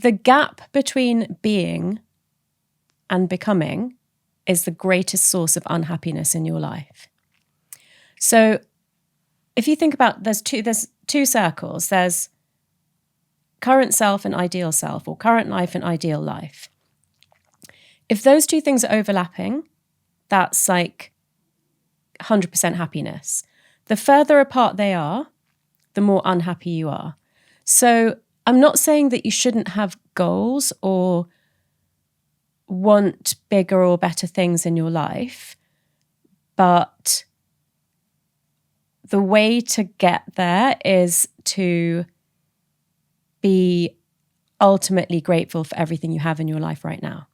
the gap between being and becoming is the greatest source of unhappiness in your life. So if you think about, there's two circles. There's current self and ideal self, or current life and ideal life. If those two things are overlapping, that's like 100% happiness. The further apart they are, the more unhappy you are. So I'm not saying that you shouldn't have goals or want bigger or better things in your life, but the way to get there is to be ultimately grateful for everything you have in your life right now.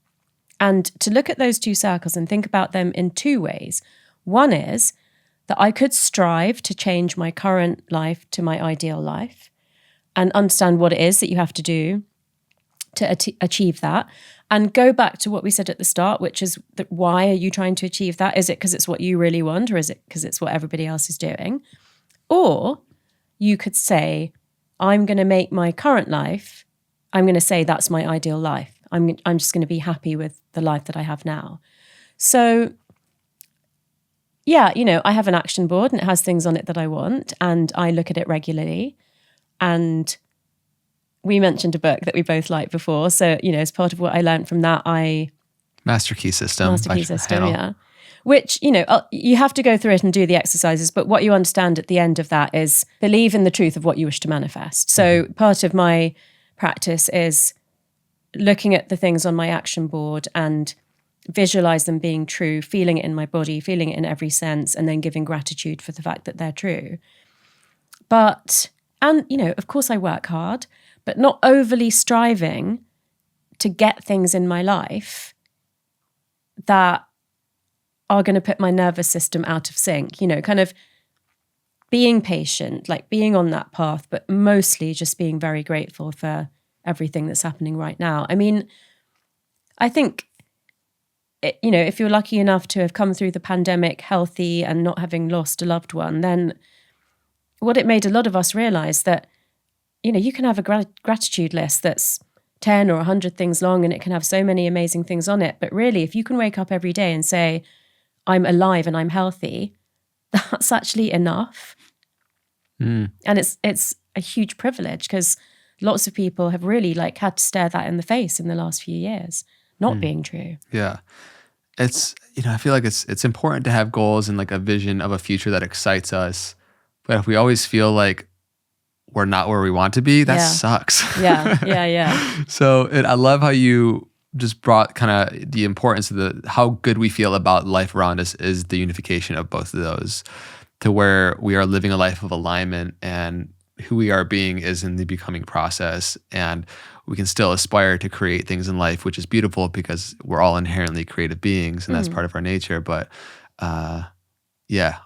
And to look at those two circles and think about them in two ways. One is that I could strive to change my current life to my ideal life and understand what it is that you have to do to achieve that. And go back to what we said at the start, which is that why are you trying to achieve that? Is it because it's what you really want, or is it because it's what everybody else is doing? Or you could say, I'm going to make my current life, I'm going to say that's my ideal life. I'm just going to be happy with the life that I have now. So yeah, I have an action board and it has things on it that I want, and I look at it regularly. And we mentioned a book that we both liked before. So, as part of what I learned from that, Master Key System. Yeah. Which, you have to go through it and do the exercises. But what you understand at the end of that is believe in the truth of what you wish to manifest. So part of my practice is looking at the things on my action board and visualize them being true, feeling it in my body, feeling it in every sense, and then giving gratitude for the fact that they're true. And of course I work hard, but not overly striving to get things in my life that are going to put my nervous system out of sync, kind of being patient, like being on that path, but mostly just being very grateful for everything that's happening right now. I mean, I think, if you're lucky enough to have come through the pandemic healthy and not having lost a loved one, then what it made a lot of us realize that, you can have a gratitude list that's 10 or 100 things long, and it can have so many amazing things on it. But really, if you can wake up every day and say, I'm alive and I'm healthy, that's actually enough. And it's a huge privilege, because lots of people have really had to stare that in the face in the last few years, not being true. Yeah. It's, I feel like it's important to have goals and a vision of a future that excites us. But if we always feel like we're not where we want to be, that sucks. Yeah. So I love how you just brought kind of the importance of how good we feel about life around us is the unification of both of those, to where we are living a life of alignment, and who we are being is in the becoming process. And we can still aspire to create things in life, which is beautiful because we're all inherently creative beings, and that's part of our nature. But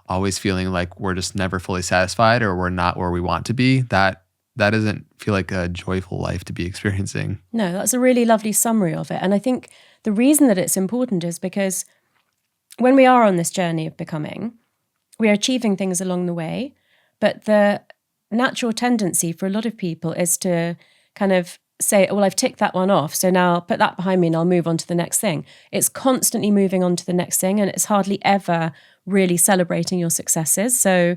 always feeling like we're just never fully satisfied, or we're not where we want to be, that doesn't feel like a joyful life to be experiencing. No, that's a really lovely summary of it. And I think the reason that it's important is because when we are on this journey of becoming, we are achieving things along the way, but the natural tendency for a lot of people is to kind of say, well, I've ticked that one off, so now I'll put that behind me and I'll move on to the next thing. It's constantly moving on to the next thing, and it's hardly ever really celebrating your successes. So,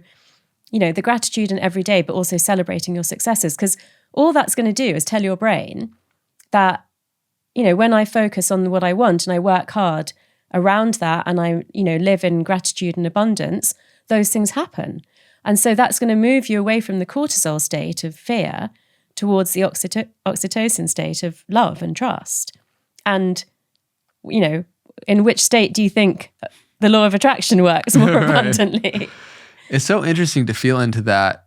the gratitude in every day, but also celebrating your successes, because all that's going to do is tell your brain that, when I focus on what I want and I work hard around that, and I, live in gratitude and abundance, those things happen. And so that's going to move you away from the cortisol state of fear towards the oxytocin state of love and trust. And, in which state do you think the law of attraction works more abundantly? It's so interesting to feel into that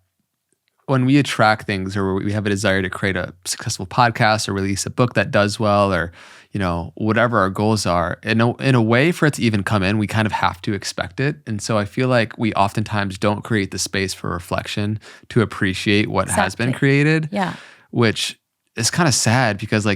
when we attract things, or we have a desire to create a successful podcast or release a book that does well, or, whatever our goals are. In a way, for it to even come in, we kind of have to expect it. And so I feel like we oftentimes don't create the space for reflection to appreciate what has been created. Yeah. Which is kind of sad, because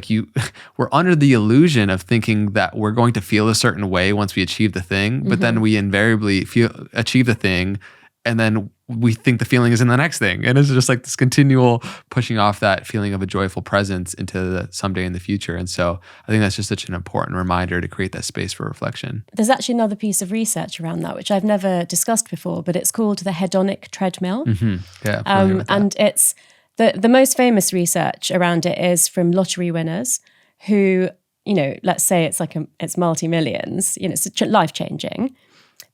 we're under the illusion of thinking that we're going to feel a certain way once we achieve the thing, but then we invariably achieve the thing, and then we think the feeling is in the next thing. And it's just like this continual pushing off that feeling of a joyful presence into the someday in the future. And so I think that's just such an important reminder to create that space for reflection. There's actually another piece of research around that, which I've never discussed before, but it's called the Honic Treadmill. Mm-hmm. Yeah. Familiar with that. And it's the most famous research around it is from lottery winners who, let's say it's multi-millions, it's life-changing,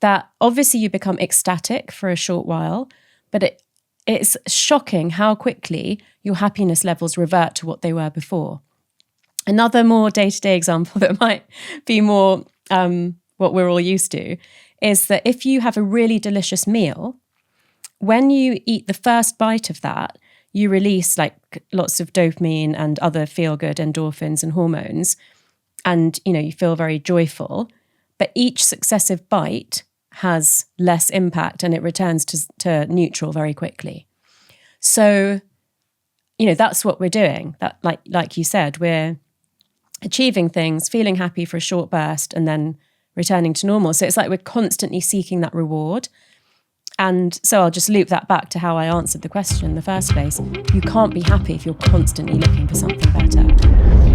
that obviously you become ecstatic for a short while, but it's shocking how quickly your happiness levels revert to what they were before. Another more day-to-day example that might be more what we're all used to is that if you have a really delicious meal, when you eat the first bite of that, you release like lots of dopamine and other feel-good endorphins and hormones, and you feel very joyful. But each successive bite has less impact and it returns to neutral very quickly. So, that's what we're doing. That, like you said, we're achieving things, feeling happy for a short burst, and then returning to normal. So it's like we're constantly seeking that reward. And so I'll just loop that back to how I answered the question in the first place. You can't be happy if you're constantly looking for something better.